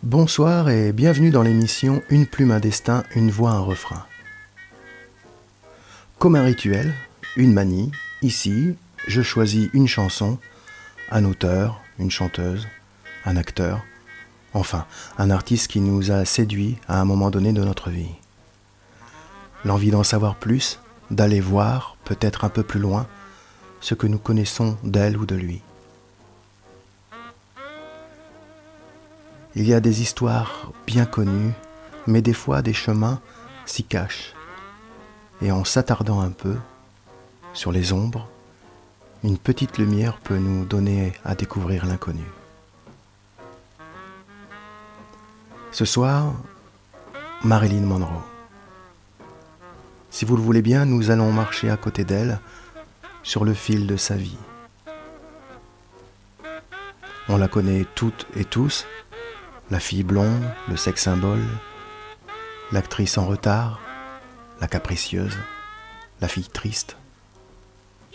Bonsoir et bienvenue dans l'émission Une plume, un destin, une voix, un refrain. Comme un rituel, une manie, ici, je choisis une chanson, un auteur, une chanteuse, un acteur, enfin, un artiste qui nous a séduits à un moment donné de notre vie. L'envie d'en savoir plus, d'aller voir, peut-être un peu plus loin, ce que nous connaissons d'elle ou de lui. Il y a des histoires bien connues, mais des fois des chemins s'y cachent. Et en s'attardant un peu sur les ombres, une petite lumière peut nous donner à découvrir l'inconnu. Ce soir, Marilyn Monroe. Si vous le voulez bien, nous allons marcher à côté d'elle sur le fil de sa vie. On la connaît toutes et tous, la fille blonde, le sex symbole, l'actrice en retard, la capricieuse, la fille triste,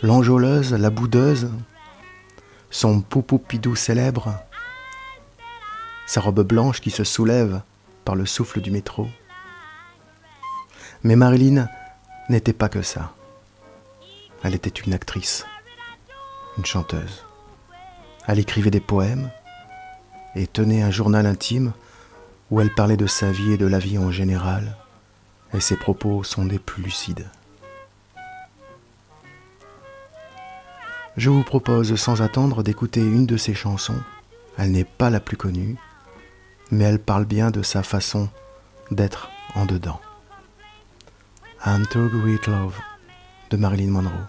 l'enjôleuse, la boudeuse, son poupoupidou célèbre, sa robe blanche qui se soulève par le souffle du métro. Mais Marilyn n'était pas que ça. Elle était une actrice, une chanteuse. Elle écrivait des poèmes et tenait un journal intime où elle parlait de sa vie et de la vie en général, et ses propos sont des plus lucides. Je vous propose sans attendre d'écouter une de ses chansons. Elle n'est pas la plus connue, mais elle parle bien de sa façon d'être en dedans. Untold Great Love de Marilyn Monroe.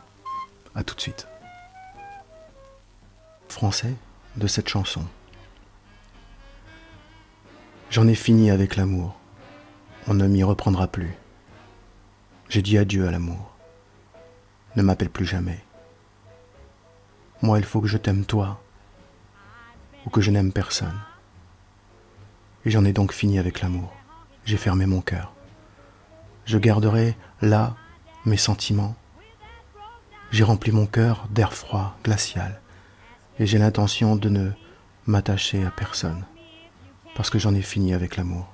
A tout de suite. Français de cette chanson. J'en ai fini avec l'amour. On ne m'y reprendra plus. J'ai dit adieu à l'amour. Ne m'appelle plus jamais. Moi, il faut que je t'aime toi, ou que je n'aime personne. Et j'en ai donc fini avec l'amour. J'ai fermé mon cœur. Je garderai là mes sentiments. J'ai rempli mon cœur d'air froid, glacial, et j'ai l'intention de ne m'attacher à personne, parce que j'en ai fini avec l'amour.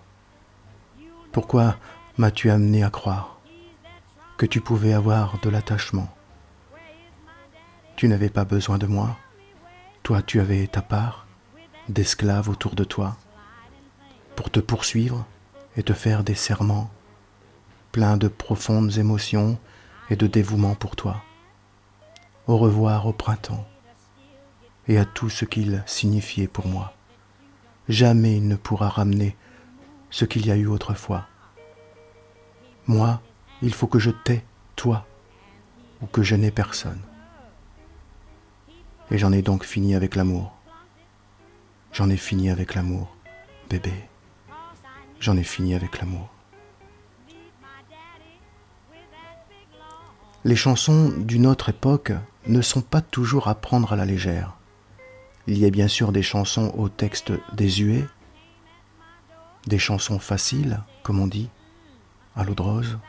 Pourquoi m'as-tu amené à croire que tu pouvais avoir de l'attachement? Tu n'avais pas besoin de moi. Toi, tu avais ta part d'esclaves autour de toi pour te poursuivre et te faire des serments pleins de profondes émotions et de dévouement pour toi. Au revoir au printemps et à tout ce qu'il signifiait pour moi. Jamais il ne pourra ramener ce qu'il y a eu autrefois. Moi, il faut que je t'aie, toi, ou que je n'ai personne. Et j'en ai donc fini avec l'amour. J'en ai fini avec l'amour, bébé. J'en ai fini avec l'amour. Les chansons d'une autre époque ne sont pas toujours à prendre à la légère. Il y a bien sûr des chansons au texte désuet, des chansons faciles, comme on dit, à l'eau de rose,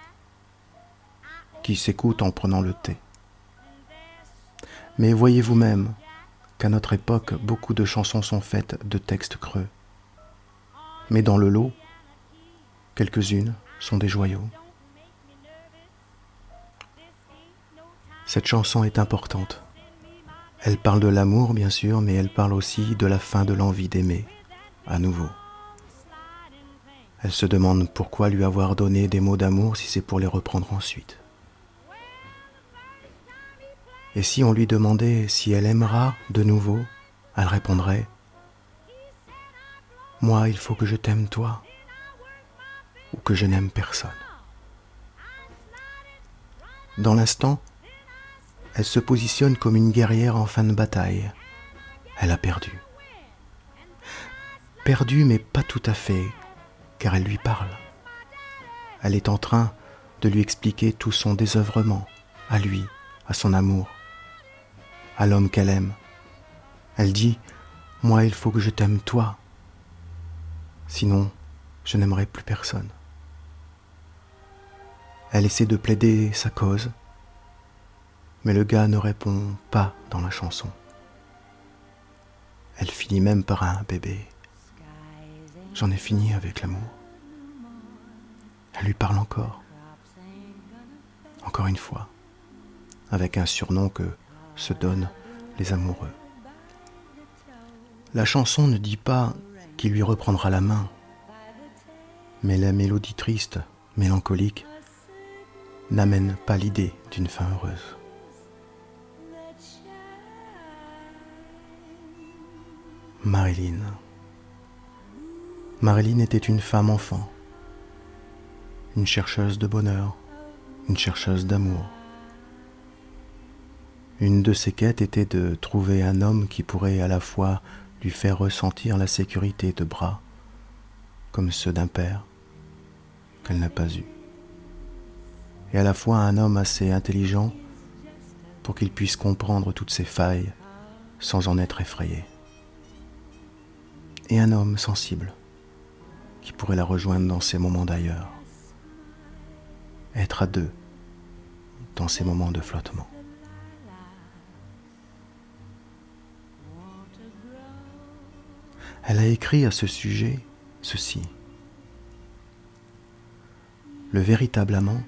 qui s'écoutent en prenant le thé. Mais voyez vous-même qu'à notre époque, beaucoup de chansons sont faites de textes creux. Mais dans le lot, quelques-unes sont des joyaux. Cette chanson est importante. Elle parle de l'amour, bien sûr, mais elle parle aussi de la fin de l'envie d'aimer, à nouveau. Elle se demande pourquoi lui avoir donné des mots d'amour si c'est pour les reprendre ensuite. Et si on lui demandait si elle aimera de nouveau, elle répondrait « Moi, il faut que je t'aime toi, ou que je n'aime personne. » Dans l'instant, elle se positionne comme une guerrière en fin de bataille. Elle a perdu. Perdu, mais pas tout à fait, car elle lui parle. Elle est en train de lui expliquer tout son désœuvrement, à lui, à son amour, à l'homme qu'elle aime. Elle dit « Moi, il faut que je t'aime toi, sinon je n'aimerai plus personne. » Elle essaie de plaider sa cause, mais le gars ne répond pas dans la chanson. Elle finit même par un bébé. J'en ai fini avec l'amour. Elle lui parle encore une fois, avec un surnom que se donnent les amoureux. La chanson ne dit pas qu'il lui reprendra la main, mais la mélodie triste, mélancolique, n'amène pas l'idée d'une fin heureuse. Marilyn. Marilyn était une femme enfant, une chercheuse de bonheur, une chercheuse d'amour. Une de ses quêtes était de trouver un homme qui pourrait à la fois lui faire ressentir la sécurité de bras, comme ceux d'un père, qu'elle n'a pas eu, et à la fois un homme assez intelligent pour qu'il puisse comprendre toutes ses failles sans en être effrayé, et un homme sensible qui pourrait la rejoindre dans ses moments d'ailleurs, être à deux dans ces moments de flottement. Elle a écrit à ce sujet ceci. Le véritable amant,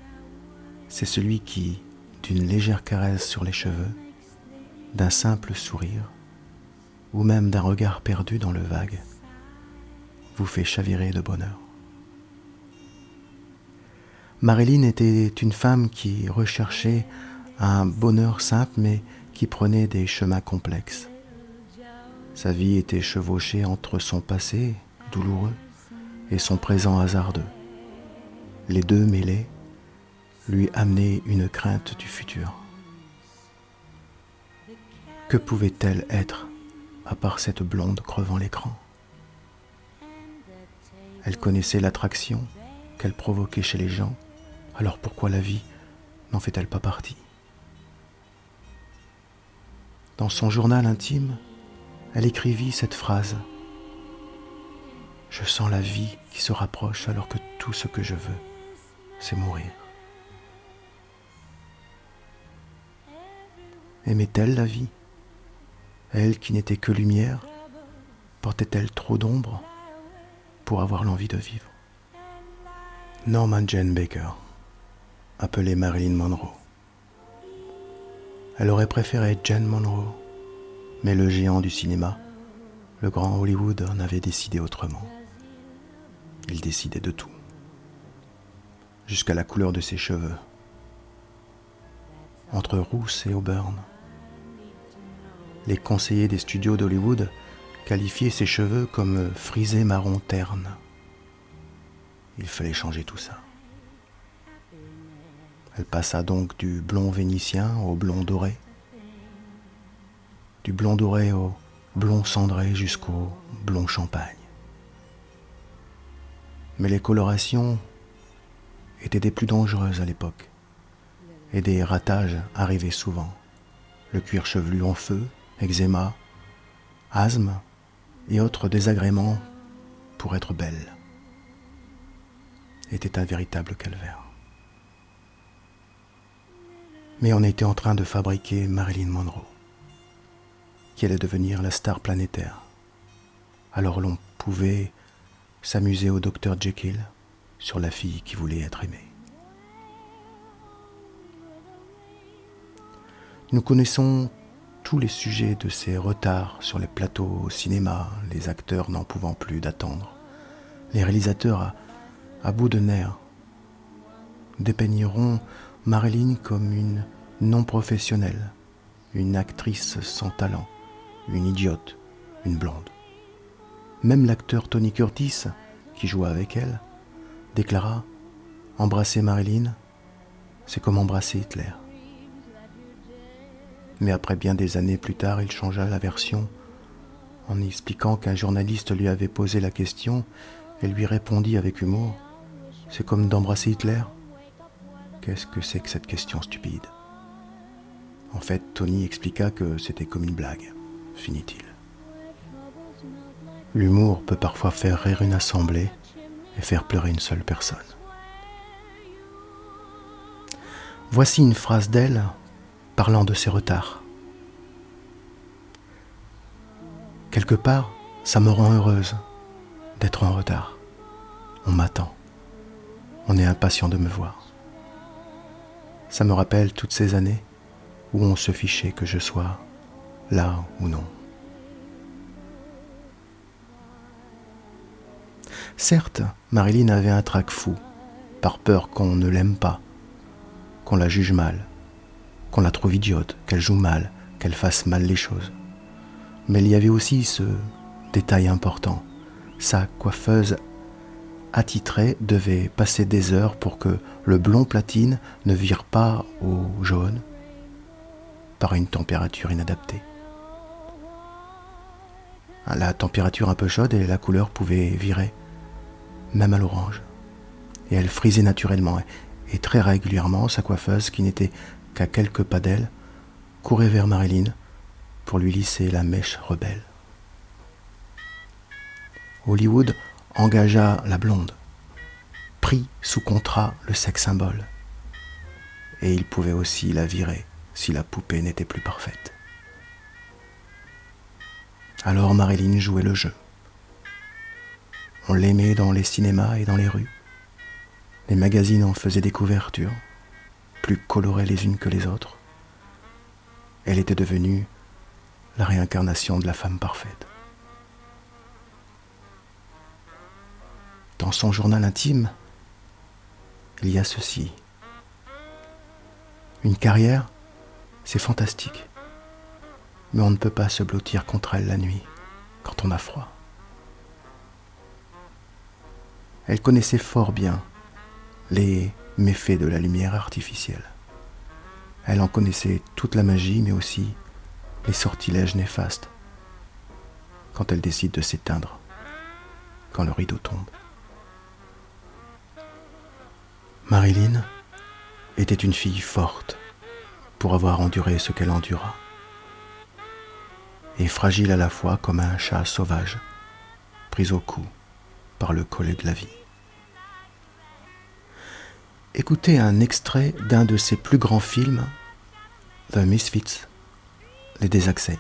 c'est celui qui, d'une légère caresse sur les cheveux, d'un simple sourire, ou même d'un regard perdu dans le vague, vous fait chavirer de bonheur. Marilyn était une femme qui recherchait un bonheur simple mais qui prenait des chemins complexes. Sa vie était chevauchée entre son passé douloureux et son présent hasardeux. Les deux mêlés lui amenaient une crainte du futur. Que pouvait-elle être à part cette blonde crevant l'écran? Elle connaissait l'attraction qu'elle provoquait chez les gens, alors pourquoi la vie n'en fait-elle pas partie? Dans son journal intime, elle écrivit cette phrase. Je sens la vie qui se rapproche alors que tout ce que je veux, c'est mourir. Aimait-elle la vie? Elle qui n'était que lumière, portait-elle trop d'ombre pour avoir l'envie de vivre? Norma Jane Baker, appelée Marilyn Monroe. Elle aurait préféré Jane Monroe, mais le géant du cinéma, le grand Hollywood, en avait décidé autrement. Il décidait de tout, jusqu'à la couleur de ses cheveux, entre rousse et auburn. Les conseillers des studios d'Hollywood qualifiaient ses cheveux comme frisés marron terne. Il fallait changer tout ça. Elle passa donc du blond vénitien au blond doré, du blond doré au blond cendré jusqu'au blond champagne. Mais les colorations étaient des plus dangereuses à l'époque, et des ratages arrivaient souvent. Le cuir chevelu en feu, eczéma, asthme et autres désagréments pour être belle était un véritable calvaire. Mais on était en train de fabriquer Marilyn Monroe, qui allait devenir la star planétaire. Alors l'on pouvait s'amuser au Dr Jekyll sur la fille qui voulait être aimée. Nous connaissons tous les sujets de ces retards sur les plateaux au cinéma, les acteurs n'en pouvant plus d'attendre, les réalisateurs à bout de nerfs dépeigneront Marilyn comme une non-professionnelle, une actrice sans talent, une idiote, une blonde. Même l'acteur Tony Curtis, qui joua avec elle, déclara « Embrasser Marilyn, c'est comme embrasser Hitler ». Mais après bien des années plus tard, il changea la version en expliquant qu'un journaliste lui avait posé la question et lui répondit avec humour « C'est comme d'embrasser Hitler ?» Qu'est-ce que c'est que cette question stupide? En fait, Tony expliqua que c'était comme une blague, finit-il. L'humour peut parfois faire rire une assemblée et faire pleurer une seule personne. Voici une phrase d'elle parlant de ses retards. Quelque part, ça me rend heureuse. d'être en retard. On m'attend. On est impatient de me voir. Ça me rappelle toutes ces années où on se fichait que je sois là ou non. Certes, Marilyn avait un trac fou, par peur qu'on ne l'aime pas, qu'on la juge mal, qu'on la trouve idiote, qu'elle joue mal, qu'elle fasse mal les choses. Mais il y avait aussi ce détail important. Sa coiffeuse attitrée devait passer des heures pour que le blond platine ne vire pas au jaune par une température inadaptée. La température un peu chaude et la couleur pouvait virer, même à l'orange. Et elle frisait naturellement. Et très régulièrement, sa coiffeuse, qui n'était qu'à quelques pas d'elle, courait vers Marilyn pour lui lisser la mèche rebelle. Hollywood engagea la blonde, prit sous contrat le sex symbole, et il pouvait aussi la virer si la poupée n'était plus parfaite. Alors Marilyn jouait le jeu. On l'aimait dans les cinémas et dans les rues. Les magazines en faisaient des couvertures, plus colorées les unes que les autres. Elle était devenue la réincarnation de la femme parfaite. Dans son journal intime, il y a ceci. Une carrière, c'est fantastique, mais on ne peut pas se blottir contre elle la nuit, quand on a froid. Elle connaissait fort bien les méfaits de la lumière artificielle. Elle en connaissait toute la magie, mais aussi les sortilèges néfastes, quand elle décide de s'éteindre, quand le rideau tombe. Marilyn était une fille forte pour avoir enduré ce qu'elle endura, et fragile à la fois comme un chat sauvage, pris au cou par le collet de la vie. Écoutez un extrait d'un de ses plus grands films, The Misfits, Les Désaxés.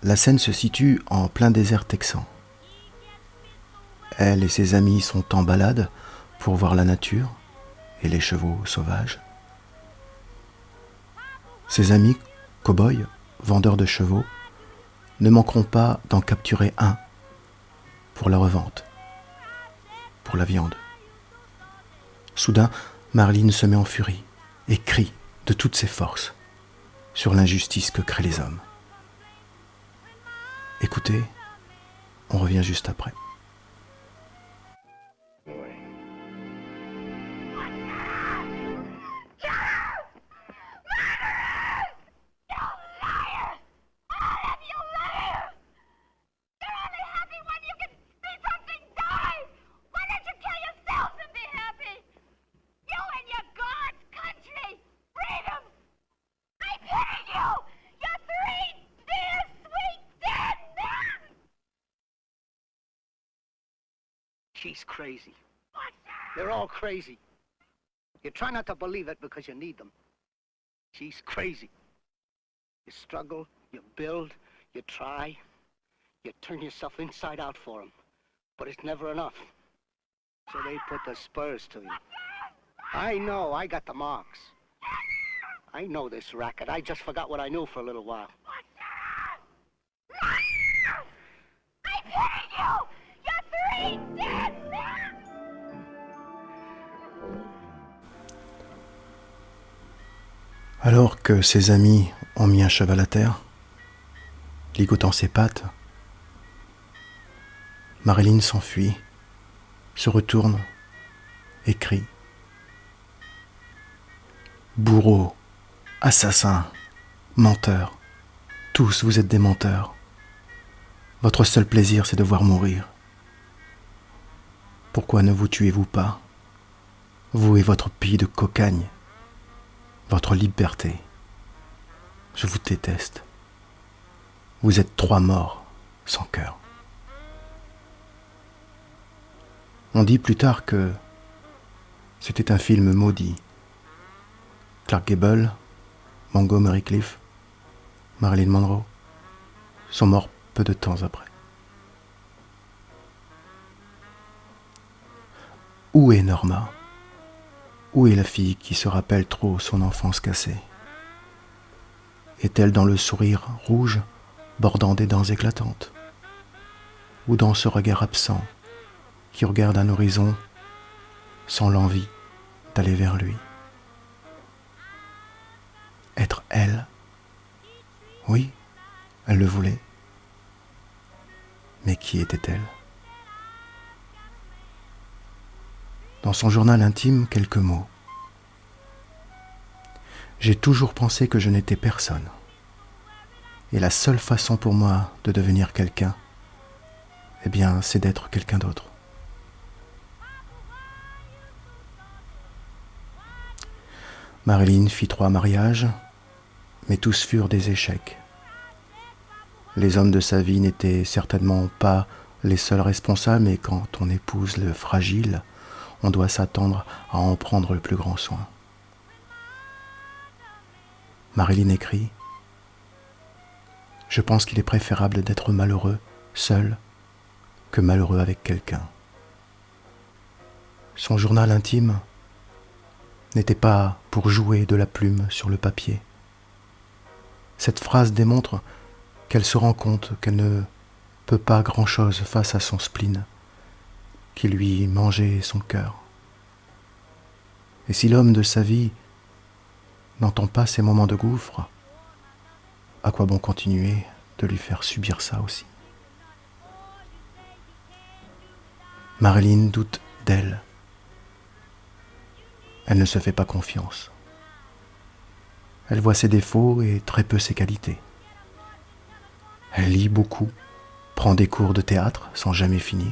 La scène se situe en plein désert texan. Elle et ses amis sont en balade pour voir la nature et les chevaux sauvages. Ses amis, cow-boys, vendeurs de chevaux, ne manqueront pas d'en capturer un pour la revente, pour la viande. Soudain, Marilyn se met en furie et crie de toutes ses forces sur l'injustice que créent les hommes. Écoutez, on revient juste après. She's crazy. What? They're all crazy. You try not to believe it because you need them. She's crazy. You struggle, you build, you try. You turn yourself inside out for them. But it's never enough. So they put the spurs to you. I know, I got the marks. I know this racket. I just forgot what I knew for a little while. I'm hitting you! You're 3 dead men! Alors que ses amis ont mis un cheval à terre, ligotant ses pattes, Marilyn s'enfuit, se retourne et crie. Bourreaux, assassins, menteurs, tous vous êtes des menteurs. Votre seul plaisir, c'est de voir mourir. Pourquoi ne vous tuez-vous pas, vous et votre pays de cocagne, votre liberté? Je vous déteste. Vous êtes 3 morts sans cœur. On dit plus tard que c'était un film maudit. Clark Gable, Montgomery Clift, Marilyn Monroe sont morts peu de temps après. Où est Norma? Où est la fille qui se rappelle trop son enfance cassée? Est-elle dans le sourire rouge bordant des dents éclatantes? Ou dans ce regard absent qui regarde un horizon sans l'envie d'aller vers lui? Être elle? Oui, elle le voulait. Mais qui était-elle? Dans son journal intime, quelques mots. J'ai toujours pensé que je n'étais personne. Et la seule façon pour moi de devenir quelqu'un, eh bien, c'est d'être quelqu'un d'autre. Marilyn fit 3 mariages, mais tous furent des échecs. Les hommes de sa vie n'étaient certainement pas les seuls responsables, mais quand on épouse le fragile, on doit s'attendre à en prendre le plus grand soin. Marilyn écrit « Je pense qu'il est préférable d'être malheureux seul que malheureux avec quelqu'un. » Son journal intime n'était pas pour jouer de la plume sur le papier. Cette phrase démontre qu'elle se rend compte qu'elle ne peut pas grand-chose face à son spleen, qui lui mangeait son cœur. Et si l'homme de sa vie n'entend pas ces moments de gouffre, à quoi bon continuer de lui faire subir ça aussi? Marilyn doute d'elle. Elle ne se fait pas confiance. Elle voit ses défauts et très peu ses qualités. Elle lit beaucoup, prend des cours de théâtre sans jamais finir.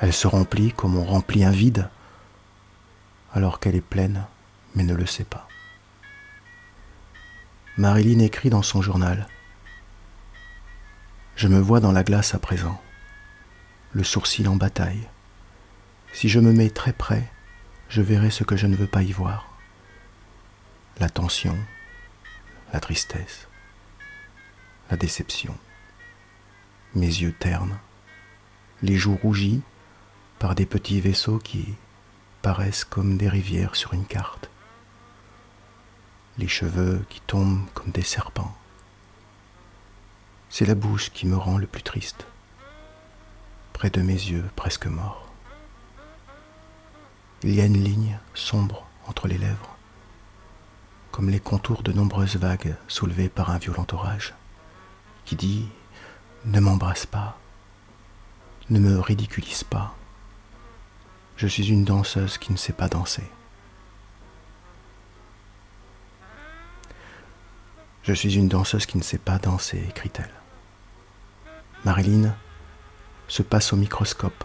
Elle se remplit comme on remplit un vide, alors qu'elle est pleine, mais ne le sait pas. Marilyn écrit dans son journal « Je me vois dans la glace à présent, le sourcil en bataille. Si je me mets très près, je verrai ce que je ne veux pas y voir. La tension, la tristesse, la déception, mes yeux ternes, les joues rougies par des petits vaisseaux qui paraissent comme des rivières sur une carte, les cheveux qui tombent comme des serpents. C'est la bouche qui me rend le plus triste, près de mes yeux presque morts. Il y a une ligne sombre entre les lèvres, comme les contours de nombreuses vagues soulevées par un violent orage, qui dit « Ne m'embrasse pas, ne me ridiculise pas, je suis une danseuse qui ne sait pas danser. » Je suis une danseuse qui ne sait pas danser, écrit-elle. Marilyn se passe au microscope,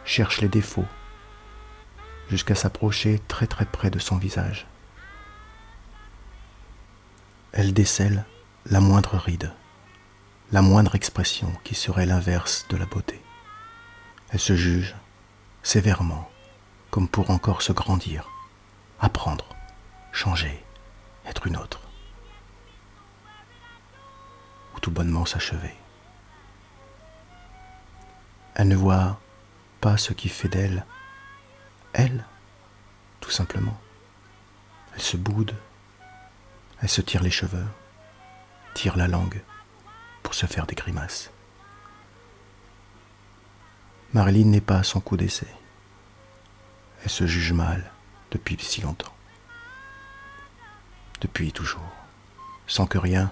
cherche les défauts, jusqu'à s'approcher très très près de son visage. Elle décèle la moindre ride, la moindre expression qui serait l'inverse de la beauté. Elle se juge sévèrement, comme pour encore se grandir, apprendre, changer, être une autre, ou tout bonnement s'achever. Elle ne voit pas ce qui fait d'elle, elle, tout simplement. Elle se boude, elle se tire les cheveux, tire la langue pour se faire des grimaces. Marilyn n'est pas à son coup d'essai. Elle se juge mal depuis si longtemps. Depuis toujours, sans que rien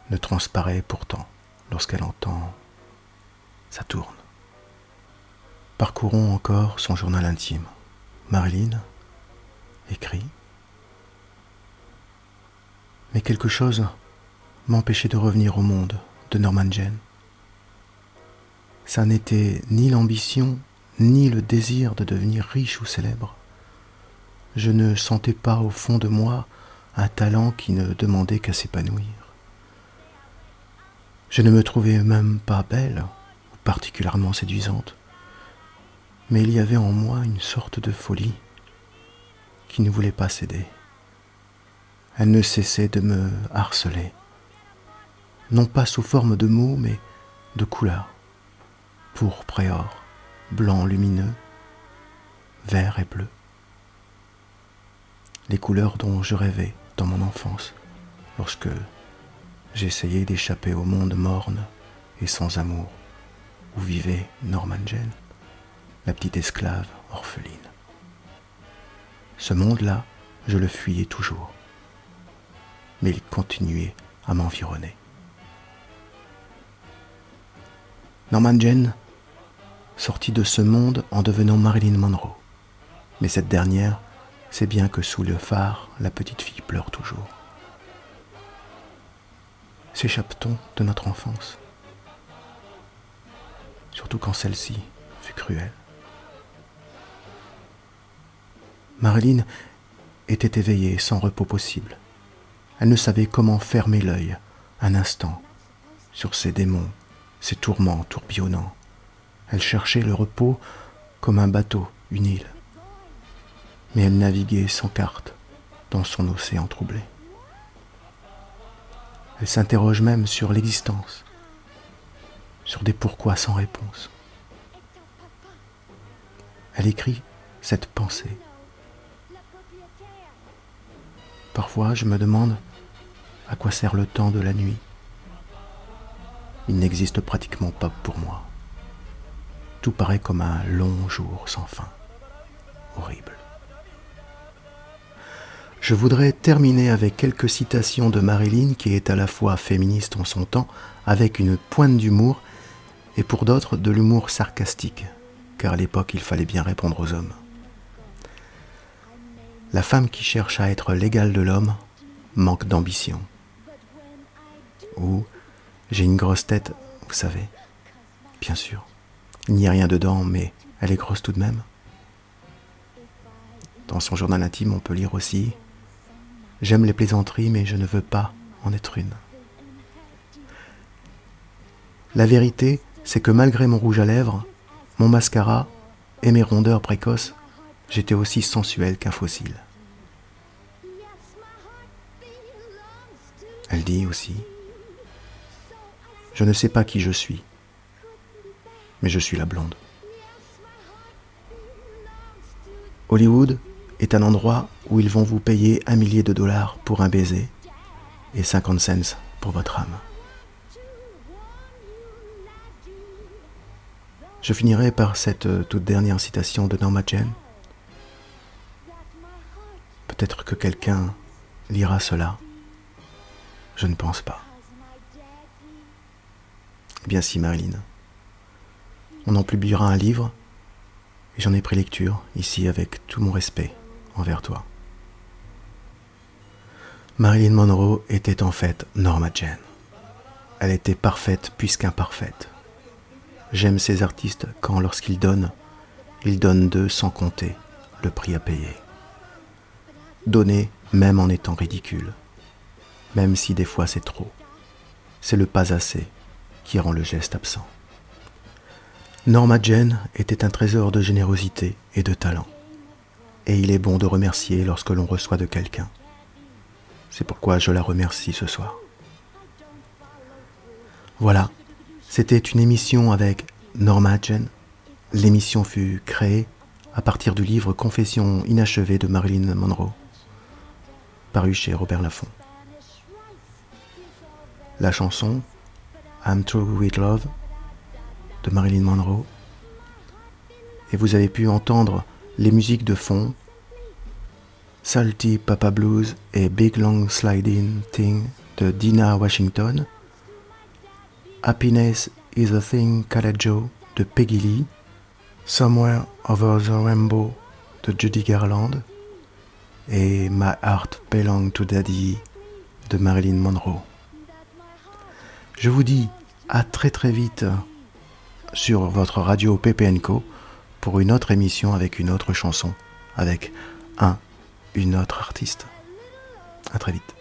ne transparaît pourtant lorsqu'elle entend « ça tourne ». Parcourons encore son journal intime. Marilyn écrit « Mais quelque chose m'empêchait de revenir au monde de Norman Jane. Ça n'était ni l'ambition, ni le désir de devenir riche ou célèbre. Je ne sentais pas au fond de moi un talent qui ne demandait qu'à s'épanouir. Je ne me trouvais même pas belle ou particulièrement séduisante, mais il y avait en moi une sorte de folie qui ne voulait pas céder. Elle ne cessait de me harceler, non pas sous forme de mots, mais de couleurs, pourpre et or, blanc lumineux, vert et bleu. Les couleurs dont je rêvais dans mon enfance, lorsque j'essayais d'échapper au monde morne et sans amour, où vivait Norma Jean, la petite esclave orpheline. Ce monde-là, je le fuyais toujours, mais il continuait à m'environner. Norma Jean sortit de ce monde en devenant Marilyn Monroe, mais cette dernière sait bien que sous le phare, la petite fille pleure toujours. S'échappe-t-on de notre enfance? Surtout quand celle-ci fut cruelle. Marilyn était éveillée sans repos possible. Elle ne savait comment fermer l'œil un instant sur ces démons, ces tourments tourbillonnants. Elle cherchait le repos comme un bateau, une île. Mais elle naviguait sans carte dans son océan troublé. Elle s'interroge même sur l'existence, sur des pourquoi sans réponse. Elle écrit cette pensée. Parfois, je me demande à quoi sert le temps de la nuit. Il n'existe pratiquement pas pour moi. Tout paraît comme un long jour sans fin, horrible. Je voudrais terminer avec quelques citations de Marilyn qui est à la fois féministe en son temps, avec une pointe d'humour, et pour d'autres de l'humour sarcastique, car à l'époque il fallait bien répondre aux hommes. La femme qui cherche à être l'égale de l'homme manque d'ambition. Ou j'ai une grosse tête, vous savez, bien sûr. Il n'y a rien dedans, mais elle est grosse tout de même. Dans son journal intime, on peut lire aussi « J'aime les plaisanteries, mais je ne veux pas en être une. » La vérité, c'est que malgré mon rouge à lèvres, mon mascara et mes rondeurs précoces, j'étais aussi sensuel qu'un fossile. Elle dit aussi « Je ne sais pas qui je suis, mais je suis la blonde. » Hollywood est un endroit où ils vont vous payer $1 million pour un baiser et 50 cents pour votre âme. Je finirai par cette toute dernière citation de Norma Jean. Peut-être que quelqu'un lira cela. Je ne pense pas. Eh bien si, Marilyn. On en publiera un livre et j'en ai pris lecture ici avec tout mon respect envers toi. Marilyn Monroe était en fait Norma Jean. Elle était parfaite puisqu'imparfaite. J'aime ces artistes quand, lorsqu'ils donnent d'eux sans compter le prix à payer. Donner même en étant ridicule, même si des fois c'est trop. C'est le pas assez qui rend le geste absent. Norma Jean était un trésor de générosité et de talent. Et il est bon de remercier lorsque l'on reçoit de quelqu'un. C'est pourquoi je la remercie ce soir. Voilà, c'était une émission avec Norma Jean. L'émission fut créée à partir du livre Confessions inachevées de Marilyn Monroe, paru chez Robert Laffont. La chanson I'm Through With Love de Marilyn Monroe. Et vous avez pu entendre les musiques de fond Salty Papa Blues et Big Long Sliding Thing de Dinah Washington, Happiness is a Thing Called Joe de Peggy Lee, Somewhere Over the Rainbow de Judy Garland et My Heart Belong to Daddy de Marilyn Monroe. Je vous dis à très très vite sur votre radio PPNco pour une autre émission avec une autre chanson, avec une autre artiste. À très vite.